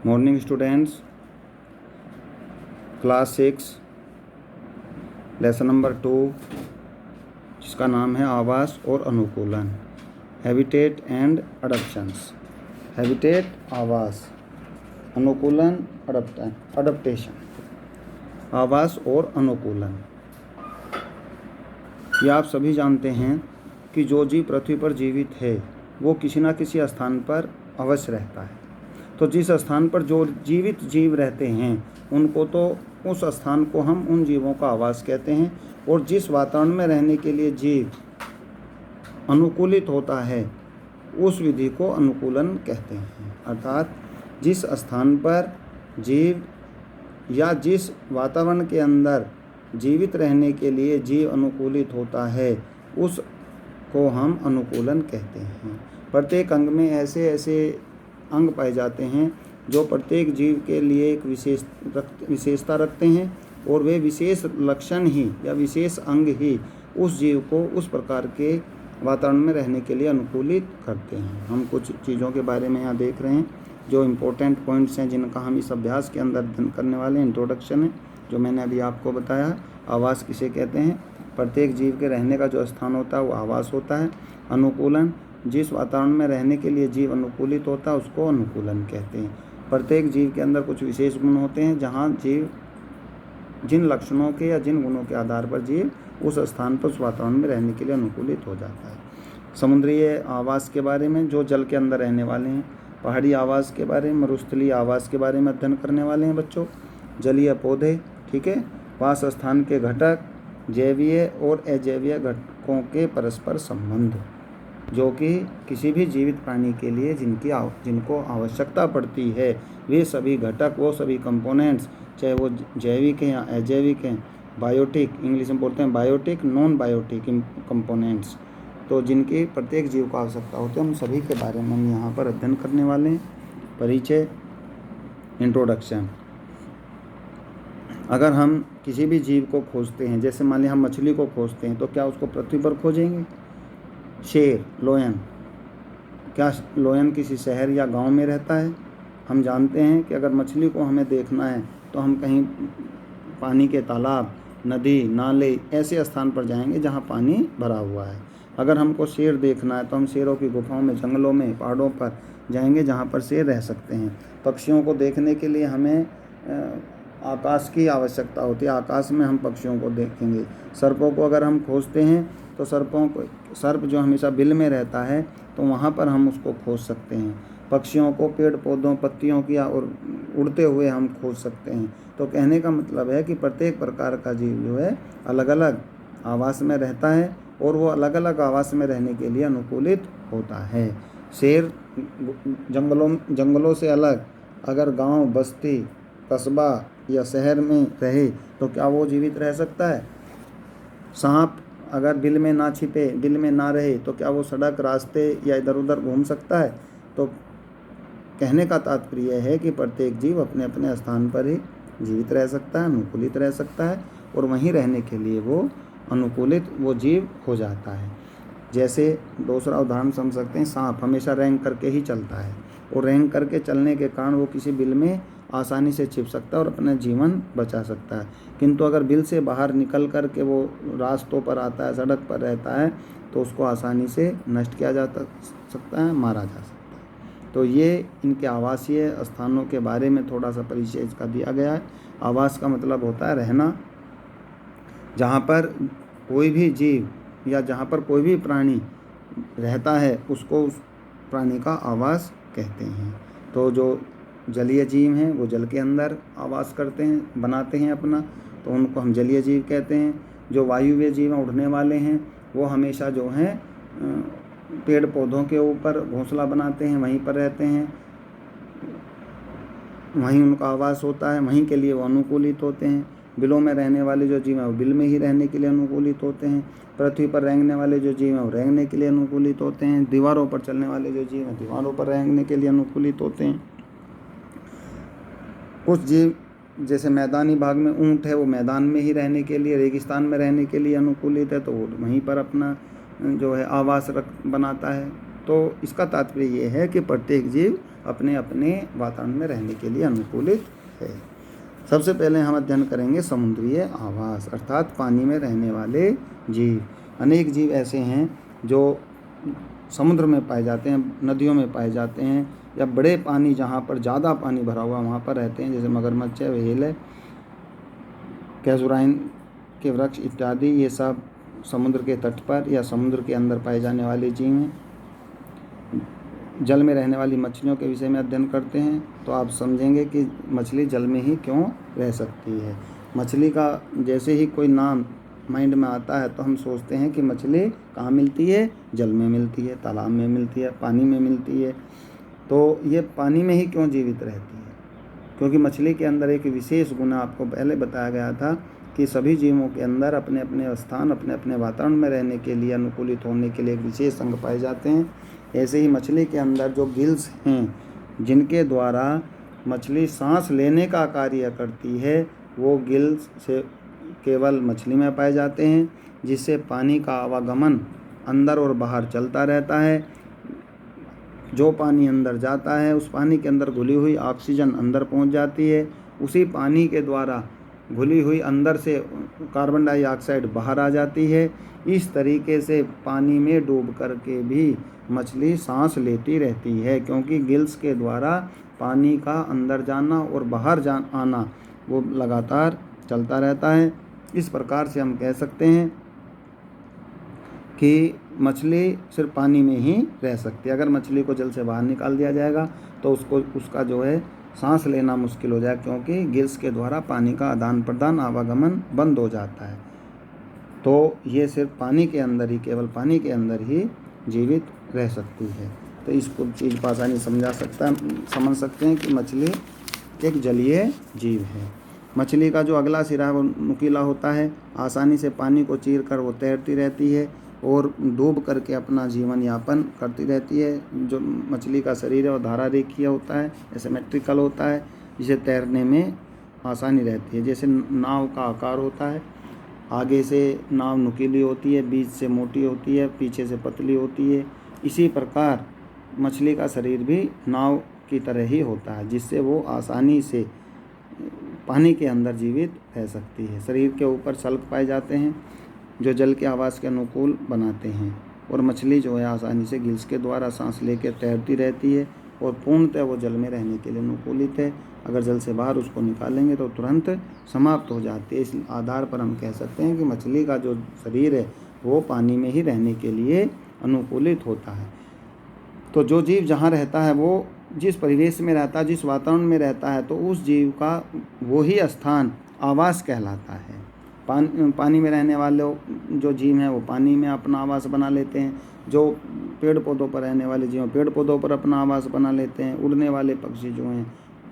Morning students, class 6 lesson number 2 जिसका नाम है आवास और अनुकूलन, हैबिटेट एंड अडप्शंस। हैबिटेट आवास, अनुकूलन अडप्टेशन। आवास और अनुकूलन, ये आप सभी जानते हैं कि जो जीव पृथ्वी पर जीवित है वो किसी न किसी स्थान पर अवश्य रहता है। तो जिस स्थान पर जो जीवित जीव रहते हैं उनको तो उस स्थान को हम उन जीवों का आवास कहते हैं, और जिस वातावरण में रहने के लिए जीव अनुकूलित होता है उस विधि को अनुकूलन कहते हैं। अर्थात जिस स्थान पर जीव या जिस वातावरण के अंदर जीवित रहने के लिए जीव अनुकूलित होता है उस को हम अनुकूलन कहते हैं। प्रत्येक अंग में ऐसे ऐसे अंग पाए जाते हैं जो प्रत्येक जीव के लिए एक विशेषता रखते हैं, और वे विशेष लक्षण ही या विशेष अंग ही उस जीव को उस प्रकार के वातावरण में रहने के लिए अनुकूलित करते हैं। हम कुछ चीज़ों के बारे में यहाँ देख रहे हैं जो इम्पोर्टेंट पॉइंट्स हैं जिनका हम इस अभ्यास के अंदर अध्ययन करने वाले हैं। इंट्रोडक्शन है जो मैंने अभी आपको बताया। आवास किसे कहते हैं? प्रत्येक जीव के रहने का जो स्थान होता है वो आवास होता है। अनुकूलन, जिस वातावरण में रहने के लिए जीव अनुकूलित होता है उसको अनुकूलन कहते हैं। प्रत्येक जीव के अंदर कुछ विशेष गुण होते हैं जहाँ जीव जिन लक्षणों के या जिन गुणों के आधार पर जीव उस स्थान पर उस वातावरण में रहने के लिए अनुकूलित हो जाता है। समुद्रीय आवास के बारे में जो जल के अंदर रहने वाले हैं, पहाड़ी आवास के बारे में, मरुस्थलीय आवास के बारे में अध्ययन करने वाले हैं बच्चों। जलीय पौधे, ठीक है, वास स्थान के घटक, जैवीय और अजैवीय घटकों के परस्पर संबंध, जो कि किसी भी जीवित प्राणी के लिए जिनको आवश्यकता पड़ती है वे सभी घटक, वो सभी कंपोनेंट्स, चाहे वो जैविक हैं या अजैविक हैं, बायोटिक, इंग्लिश में बोलते हैं बायोटिक, नॉन बायोटिक कंपोनेंट्स, तो जिनकी प्रत्येक जीव को आवश्यकता होती है उन सभी के बारे में हम यहाँ पर अध्ययन करने वाले हैं। परिचय, इंट्रोडक्शन। अगर हम किसी भी जीव को खोजते हैं, जैसे मान लिया हम मछली को खोजते हैं, तो क्या उसको पृथ्वी पर खोजेंगे? शेर, लोयन, क्या लोयन किसी शहर या गांव में रहता है? हम जानते हैं कि अगर मछली को हमें देखना है तो हम कहीं पानी के तालाब, नदी, नाले ऐसे स्थान पर जाएंगे जहां पानी भरा हुआ है। अगर हमको शेर देखना है तो हम शेरों की गुफाओं में, जंगलों में, पहाड़ों पर जाएंगे जहां पर शेर रह सकते हैं। पक्षियों को देखने के लिए हमें आकाश की आवश्यकता होती है, आकाश में हम पक्षियों को देखेंगे। सर्पों को अगर हम खोजते हैं तो सर्प जो हमेशा बिल में रहता है तो वहाँ पर हम उसको खोज सकते हैं। पक्षियों को पेड़ पौधों, पत्तियों की और उड़ते हुए हम खोज सकते हैं। तो कहने का मतलब है कि प्रत्येक प्रकार का जीव जो है अलग अलग आवास में रहता है और वो अलग अलग आवास में रहने के लिए अनुकूलित होता है। शेर जंगलों से अलग अगर गांव, बस्ती, कस्बा या शहर में रहे तो क्या वो जीवित रह सकता है? सांप अगर बिल में ना छिपे, बिल में ना रहे तो क्या वो सड़क, रास्ते या इधर उधर घूम सकता है? तो कहने का तात्पर्य है कि प्रत्येक जीव अपने अपने स्थान पर ही जीवित रह सकता है, अनुकूलित रह सकता है, और वहीं रहने के लिए वो अनुकूलित वो जीव हो जाता है। जैसे दूसरा उदाहरण समझ सकते हैं, सांप हमेशा रेंग करके ही चलता है, और रेंग करके चलने के कारण वो किसी बिल में आसानी से छिप सकता है और अपना जीवन बचा सकता है। किंतु अगर बिल से बाहर निकल कर के वो रास्तों पर आता है, सड़क पर रहता है, तो उसको आसानी से नष्ट किया जा सकता है, मारा जा सकता है। तो ये इनके आवासीय स्थानों के बारे में थोड़ा सा परिचय इसका दिया गया है। आवास का मतलब होता है रहना, जहाँ पर कोई भी जीव या जहाँ पर कोई भी प्राणी रहता है उसको उस प्राणी का आवास कहते हैं। तो जो जलीय जीव हैं वो जल के अंदर आवास करते हैं, बनाते हैं अपना, तो उनको हम जलीय जीव कहते हैं। जो वायुव्य जीव हैं, उड़ने वाले हैं, वो हमेशा जो हैं पेड़ पौधों के ऊपर घोंसला बनाते हैं, वहीं पर रहते हैं, वहीं उनका आवास होता है, वहीं के लिए वो अनुकूलित होते हैं। बिलों में रहने वाले जो जीव हैं वो बिल में ही रहने के लिए अनुकूलित होते हैं। पृथ्वी पर रेंगने वाले जो जीव हैं वो रेंगने के लिए अनुकूलित होते हैं। दीवारों पर चलने वाले जो जीव हैं दीवारों पर रेंगने के लिए अनुकूलित होते हैं। कुछ जीव जैसे मैदानी भाग में ऊँट है, वो मैदान में ही रहने के लिए, रेगिस्तान में रहने के लिए अनुकूलित है, तो वो वहीं पर अपना जो है आवास बनाता है। तो इसका तात्पर्य ये है कि प्रत्येक जीव अपने अपने वातावरण में रहने के लिए अनुकूलित है। सबसे पहले हम अध्ययन करेंगे समुद्रीय आवास अर्थात पानी में रहने वाले जीव। अनेक जीव ऐसे हैं जो समुद्र में पाए जाते हैं, नदियों में पाए जाते हैं, या बड़े पानी जहाँ पर ज़्यादा पानी भरा हुआ वहाँ पर रहते हैं, जैसे मगरमच्छ है, व्हेल है, कैजुराइन के वृक्ष इत्यादि। ये सब समुद्र के तट पर या समुद्र के अंदर पाए जाने वाले जीव हैं। जल में रहने वाली मछलियों के विषय में अध्ययन करते हैं तो आप समझेंगे कि मछली जल में ही क्यों रह सकती है। मछली का जैसे ही कोई नाम माइंड में आता है तो हम सोचते हैं कि मछली कहाँ मिलती है, जल में मिलती है, तालाब में मिलती है, पानी में मिलती है। तो ये पानी में ही क्यों जीवित रहती है? क्योंकि मछली के अंदर एक विशेष गुण आपको पहले बताया गया था कि सभी जीवों के अंदर अपने अपने स्थान, अपने अपने वातावरण में रहने के लिए, अनुकूलित होने के लिए एक विशेष अंग पाए जाते हैं। ऐसे ही मछली के अंदर जो गिल्स हैं, जिनके द्वारा मछली सांस लेने का कार्य करती है, वो गिल्स से केवल मछली में पाए जाते हैं, जिससे पानी का आवागमन अंदर और बाहर चलता रहता है। जो पानी अंदर जाता है उस पानी के अंदर घुली हुई ऑक्सीजन अंदर पहुंच जाती है। उसी पानी के द्वारा घुली हुई अंदर से कार्बन डाइऑक्साइड बाहर आ जाती है। इस तरीके से पानी में डूब करके भी मछली सांस लेती रहती है, क्योंकि गिल्स के द्वारा पानी का अंदर जाना और बाहर आना वो लगातार चलता रहता है। इस प्रकार से हम कह सकते हैं कि मछली सिर्फ पानी में ही रह सकती है। अगर मछली को जल से बाहर निकाल दिया जाएगा तो उसका जो है सांस लेना मुश्किल हो जाए, क्योंकि गिल्स के द्वारा पानी का आदान प्रदान, आवागमन बंद हो जाता है। तो ये सिर्फ पानी के अंदर ही, केवल पानी के अंदर ही जीवित रह सकती है। तो इसको चीज़ को आसानी समझ सकते हैं कि मछली एक जलीय जीव है। मछली का जो अगला सिरा है वो नुकीला होता है, आसानी से पानी को चीर कर वो तैरती रहती है और डूब करके अपना जीवन यापन करती रहती है। जो मछली का शरीर है वो धारा रेखीय होता है, सिमेट्रिकल होता है, जिसे तैरने में आसानी रहती है। जैसे नाव का आकार होता है, आगे से नाव नुकीली होती है, बीच से मोटी होती है, पीछे से पतली होती है। इसी प्रकार मछली का शरीर भी नाव की तरह ही होता है, जिससे वो आसानी से पानी के अंदर जीवित रह सकती है। शरीर के ऊपर सल्क पाए जाते हैं जो जल के आवास के अनुकूल बनाते हैं, और मछली जो है आसानी से गिल्स के द्वारा सांस लेकर तैरती रहती है और पूर्णतः वो जल में रहने के लिए अनुकूलित है। अगर जल से बाहर उसको निकालेंगे तो तुरंत समाप्त हो जाती है। इस आधार पर हम कह सकते हैं कि मछली का जो शरीर है वो पानी में ही रहने के लिए अनुकूलित होता है। तो जो जीव जहाँ रहता है, वो जिस परिवेश में रहता है, जिस वातावरण में रहता है, तो उस जीव का वो ही स्थान आवास कहलाता है। पानी में रहने वाले जो जीव हैं वो पानी में अपना आवास बना लेते हैं। जो पेड़ पौधों पर रहने वाले जीव पेड़ पौधों पर अपना आवास बना लेते हैं। उड़ने वाले पक्षी जो हैं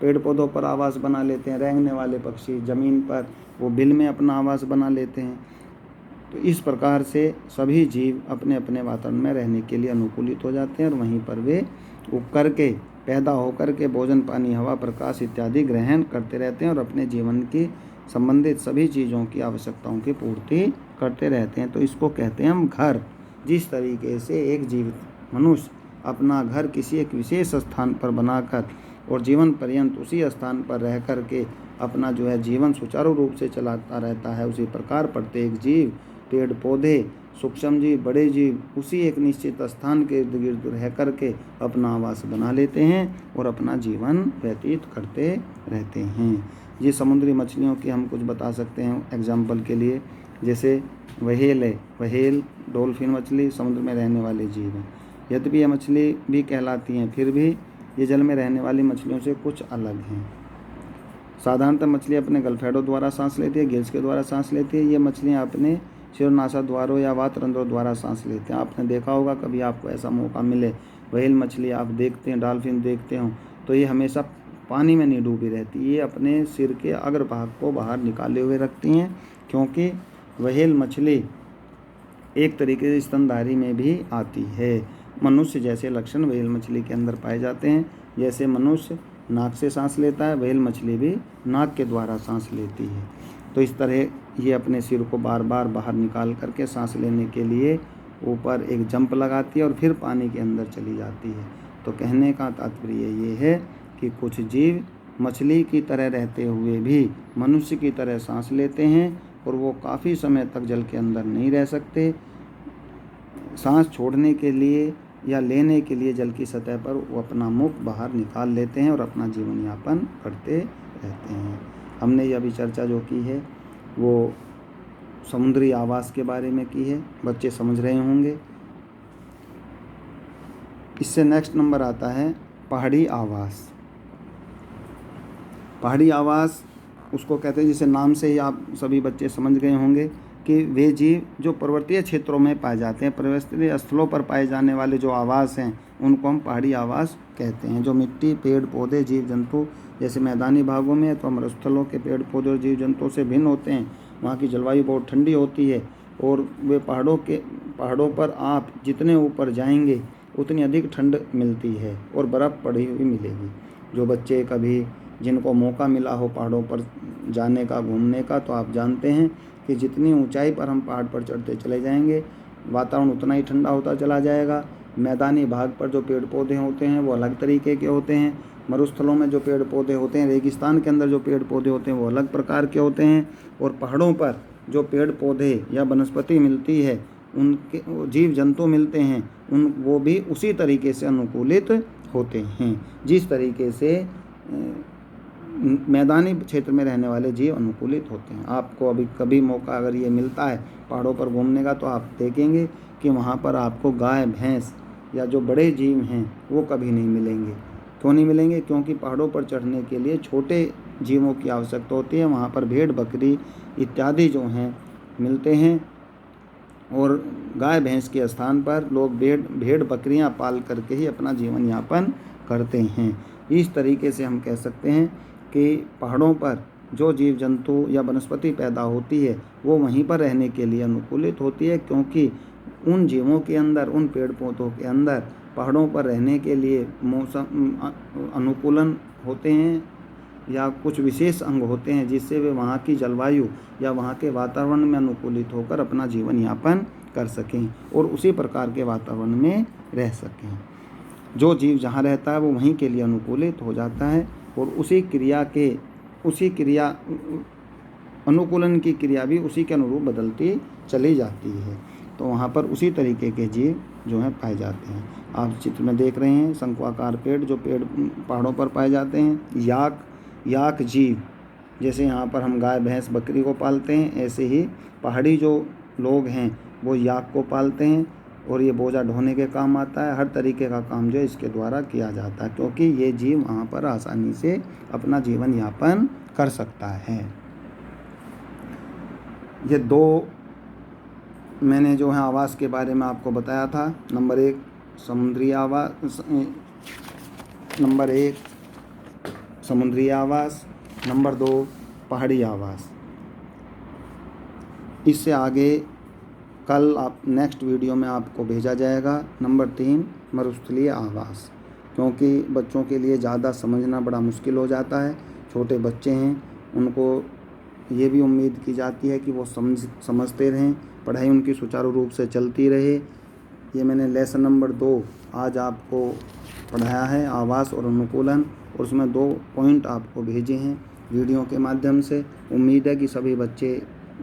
पेड़ पौधों पर आवास बना लेते हैं। रेंगने वाले पक्षी ज़मीन पर वो बिल में अपना आवास बना लेते हैं। तो इस प्रकार से सभी जीव अपने अपने वातावरण में रहने के लिए अनुकूलित हो जाते हैं और वहीं पर वे उग करके, पैदा होकर के भोजन, पानी, हवा, प्रकाश इत्यादि ग्रहण करते रहते हैं और अपने जीवन की संबंधित सभी चीज़ों की आवश्यकताओं की पूर्ति करते रहते हैं। तो इसको कहते हैं हम घर। जिस तरीके से एक जीवित मनुष्य अपना घर किसी एक विशेष स्थान पर बनाकर और जीवन पर्यंत उसी स्थान पर रह कर के अपना जो है जीवन सुचारू रूप से चलाता रहता है, उसी प्रकार प्रत्येक जीव, पेड़ पौधे, सूक्ष्म जीव, बड़े जीव उसी एक निश्चित स्थान के इर्द गिर्द रह करके अपना आवास बना लेते हैं और अपना जीवन व्यतीत करते रहते हैं। ये समुद्री मछलियों की हम कुछ बता सकते हैं एग्जाम्पल के लिए। जैसे व्हेल है, व्हेल डॉल्फिन मछली समुद्र में रहने वाले जीव हैं। यद्यपि ये मछली भी कहलाती हैं, फिर भी ये जल में रहने वाली मछलियों से कुछ अलग हैं। साधारणतः मछली अपने गलफेड़ों द्वारा सांस लेती है, गिल्स के द्वारा सांस लेती है। ये मछलियाँ अपने शिरोनासा द्वारों या वात रंध्रों द्वारा सांस लेते हैं। आपने देखा होगा, कभी आपको ऐसा मौका मिले, व्हेल मछली आप देखते हैं, डॉल्फिन देखते हो, तो ये हमेशा पानी में नहीं डूबी रहती। ये अपने सिर के अग्रभाग को बाहर निकाले हुए रखती हैं, क्योंकि व्हेल मछली एक तरीके से स्तनधारी में भी आती है। मनुष्य जैसे लक्षण व्हेल मछली के अंदर पाए जाते हैं। जैसे मनुष्य नाक से सांस लेता है, व्हेल मछली भी नाक के द्वारा सांस लेती है। तो इस तरह ये अपने सिर को बार बार बाहर निकाल करके सांस लेने के लिए ऊपर एक जंप लगाती है और फिर पानी के अंदर चली जाती है। तो कहने का तात्पर्य ये है कि कुछ जीव मछली की तरह रहते हुए भी मनुष्य की तरह सांस लेते हैं और वो काफ़ी समय तक जल के अंदर नहीं रह सकते। सांस छोड़ने के लिए या लेने के लिए जल की सतह पर वो अपना मुख बाहर निकाल लेते हैं और अपना जीवन यापन करते रहते हैं। हमने ये अभी चर्चा जो की है वो समुद्री आवास के बारे में की है, बच्चे समझ रहे होंगे। इससे नेक्स्ट नंबर आता है पहाड़ी आवास। पहाड़ी आवास उसको कहते हैं, जिसे नाम से ही आप सभी बच्चे समझ गए होंगे कि वे जीव जो पर्वतीय क्षेत्रों में पाए जाते हैं, पर्वतीय स्थलों पर पाए जाने वाले जो आवास हैं उनको हम पहाड़ी आवास कहते हैं। जो मिट्टी, पेड़ पौधे, जीव जंतु जैसे मैदानी भागों में तो मरुस्थलों के पेड़ पौधे और जीव जंतुओं से भिन्न होते हैं। वहाँ की जलवायु बहुत ठंडी होती है और वे पहाड़ों पर आप जितने ऊपर जाएंगे उतनी अधिक ठंड मिलती है और बर्फ़ पड़ी हुई मिलेगी। जो बच्चे कभी जिनको मौका मिला हो पहाड़ों पर जाने का, घूमने का, तो आप जानते हैं कि जितनी ऊंचाई पर हम पहाड़ पर चढ़ते चले जाएंगे वातावरण उतना ही ठंडा होता चला जाएगा। मैदानी भाग पर जो पेड़ पौधे होते हैं वो अलग तरीके के होते हैं। मरुस्थलों में जो पेड़ पौधे होते हैं, रेगिस्तान के अंदर जो पेड़ पौधे होते हैं वो अलग प्रकार के होते हैं। और पहाड़ों पर जो पेड़ पौधे या वनस्पति मिलती है, उनके जीव जंतु मिलते हैं, वो भी उसी तरीके से अनुकूलित होते हैं जिस तरीके से मैदानी क्षेत्र में रहने वाले जीव अनुकूलित होते हैं। आपको अभी कभी मौका अगर ये मिलता है पहाड़ों पर घूमने का तो आप देखेंगे कि वहाँ पर आपको गाय, भैंस या जो बड़े जीव हैं वो कभी नहीं मिलेंगे। क्यों नहीं मिलेंगे? क्योंकि पहाड़ों पर चढ़ने के लिए छोटे जीवों की आवश्यकता होती है। वहाँ पर भेड़, बकरी इत्यादि जो हैं मिलते हैं और गाय भैंस के स्थान पर लोग भेड़ बकरियाँ पाल करके ही अपना जीवन यापन करते हैं। इस तरीके से हम कह सकते हैं कि पहाड़ों पर जो जीव जंतु या वनस्पति पैदा होती है वो वहीं पर रहने के लिए अनुकूलित होती है, क्योंकि उन जीवों के अंदर, उन पेड़ पौधों के अंदर पहाड़ों पर रहने के लिए मौसम अनुकूलन होते हैं या कुछ विशेष अंग होते हैं जिससे वे वहाँ की जलवायु या वहाँ के वातावरण में अनुकूलित होकर अपना जीवन यापन कर सकें और उसी प्रकार के वातावरण में रह सकें। जो जीव जहाँ रहता है वो वहीं के लिए अनुकूलित हो जाता है और उसी क्रिया अनुकूलन की क्रिया भी उसी के अनुरूप बदलती चली जाती है। तो वहाँ पर उसी तरीके के जीव जो हैं पाए जाते हैं। आप चित्र में देख रहे हैं शंकुआकार पेड़, जो पेड़ पहाड़ों पर पाए जाते हैं। याक जीव, जैसे यहाँ पर हम गाय, भैंस, बकरी को पालते हैं, ऐसे ही पहाड़ी जो लोग हैं वो याक को पालते हैं और ये बोझा ढोने के काम आता है। हर तरीके का काम जो इसके द्वारा किया जाता है, क्योंकि ये जीव वहाँ पर आसानी से अपना जीवन यापन कर सकता है। ये दो मैंने जो है आवास के बारे में आपको बताया था। नंबर 1 समुद्री आवास, नंबर 2 पहाड़ी आवास। इससे आगे कल आप नेक्स्ट वीडियो में आपको भेजा जाएगा नंबर 3 मरुस्थलीय आवास, क्योंकि बच्चों के लिए ज़्यादा समझना बड़ा मुश्किल हो जाता है। छोटे बच्चे हैं, उनको ये भी उम्मीद की जाती है कि वो समझते रहें, पढ़ाई उनकी सुचारू रूप से चलती रहे। ये मैंने लेसन नंबर 2 आज आपको पढ़ाया है, आवास और अनुकूलन, और उसमें 2 पॉइंट आपको भेजे हैं वीडियो के माध्यम से। उम्मीद है कि सभी बच्चे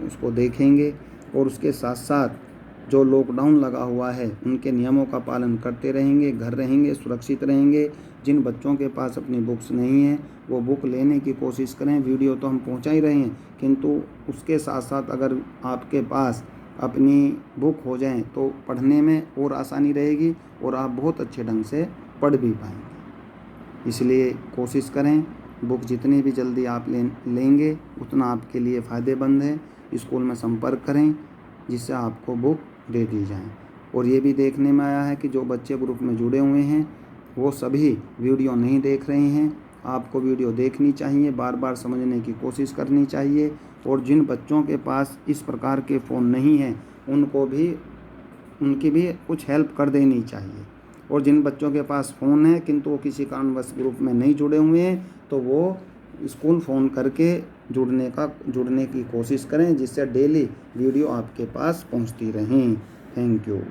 उसको देखेंगे और उसके साथ साथ जो लॉकडाउन लगा हुआ है उनके नियमों का पालन करते रहेंगे, घर रहेंगे, सुरक्षित रहेंगे। जिन बच्चों के पास अपनी बुक्स नहीं हैं वो बुक लेने की कोशिश करें। वीडियो तो हम पहुंचा ही रहे हैं, किंतु उसके साथ साथ अगर आपके पास अपनी बुक हो जाए तो पढ़ने में और आसानी रहेगी और आप बहुत अच्छे ढंग से पढ़ भी पाएंगे। इसलिए कोशिश करें, बुक जितनी भी जल्दी आप लेंगे उतना आपके लिए फ़ायदेमंद है। स्कूल में संपर्क करें जिससे आपको बुक दे दी जाए। और ये भी देखने में आया है कि जो बच्चे ग्रुप में जुड़े हुए हैं वो सभी वीडियो नहीं देख रहे हैं। आपको वीडियो देखनी चाहिए, बार बार समझने की कोशिश करनी चाहिए। और जिन बच्चों के पास इस प्रकार के फ़ोन नहीं हैं उनकी भी कुछ हेल्प कर देनी चाहिए। और जिन बच्चों के पास फ़ोन है किंतु वो किसी कारणवश ग्रुप में नहीं जुड़े हुए हैं तो वो स्कूल फ़ोन करके जुड़ने की कोशिश करें, जिससे डेली वीडियो आपके पास पहुंचती रहें। Thank you.